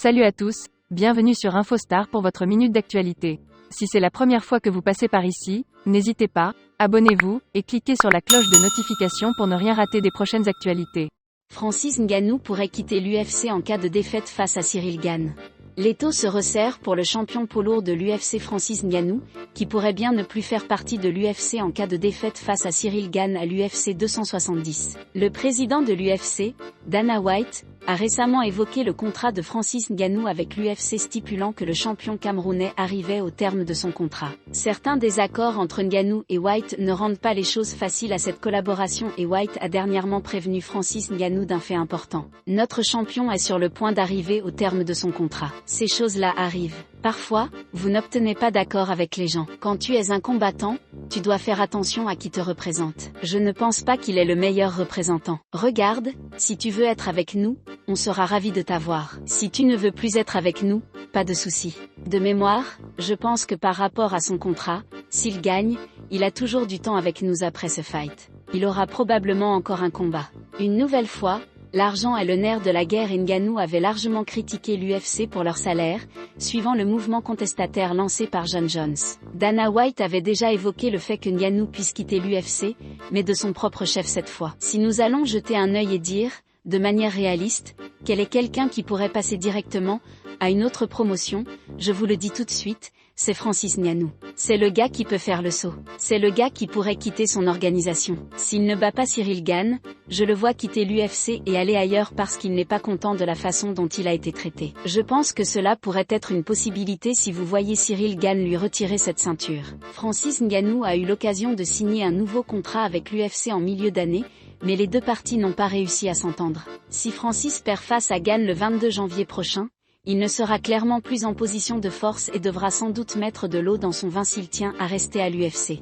Salut à tous, bienvenue sur InfoStar pour votre minute d'actualité. Si c'est la première fois que vous passez par ici, n'hésitez pas, abonnez-vous, et cliquez sur la cloche de notification pour ne rien rater des prochaines actualités. Francis Ngannou pourrait quitter l'UFC en cas de défaite face à Cyril Gane. L'étau se resserre pour le champion poids lourd de l'UFC Francis Ngannou, qui pourrait bien ne plus faire partie de l'UFC en cas de défaite face à Cyril Gane à l'UFC 270. Le président de l'UFC, Dana White, a récemment évoqué le contrat de Francis Ngannou avec l'UFC stipulant que le champion camerounais arrivait au terme de son contrat. Certains désaccords entre Ngannou et White ne rendent pas les choses faciles à cette collaboration et White a dernièrement prévenu Francis Ngannou d'un fait important. Notre champion est sur le point d'arriver au terme de son contrat. Ces choses-là arrivent. Parfois, vous n'obtenez pas d'accord avec les gens. Quand tu es un combattant, tu dois faire attention à qui te représente. Je ne pense pas qu'il est le meilleur représentant. Regarde, si tu veux être avec nous, on sera ravis de t'avoir. Si tu ne veux plus être avec nous, pas de souci. De mémoire, je pense que par rapport à son contrat, s'il gagne, il a toujours du temps avec nous après ce fight. Il aura probablement encore un combat. Une nouvelle fois, l'argent est le nerf de la guerre et Ngannou avait largement critiqué l'UFC pour leur salaire, suivant le mouvement contestataire lancé par John Jones. Dana White avait déjà évoqué le fait que Ngannou puisse quitter l'UFC, mais de son propre chef cette fois. Si nous allons jeter un œil et dire, de manière réaliste, quel est quelqu'un qui pourrait passer directement à une autre promotion, je vous le dis tout de suite, c'est Francis Ngannou. C'est le gars qui peut faire le saut. C'est le gars qui pourrait quitter son organisation. S'il ne bat pas Cyril Gane, je le vois quitter l'UFC et aller ailleurs parce qu'il n'est pas content de la façon dont il a été traité. Je pense que cela pourrait être une possibilité si vous voyez Cyril Gane lui retirer cette ceinture. Francis Ngannou a eu l'occasion de signer un nouveau contrat avec l'UFC en milieu d'année, mais les deux parties n'ont pas réussi à s'entendre. Si Francis perd face à Gane le 22 janvier prochain, il ne sera clairement plus en position de force et devra sans doute mettre de l'eau dans son vin s'il tient à rester à l'UFC.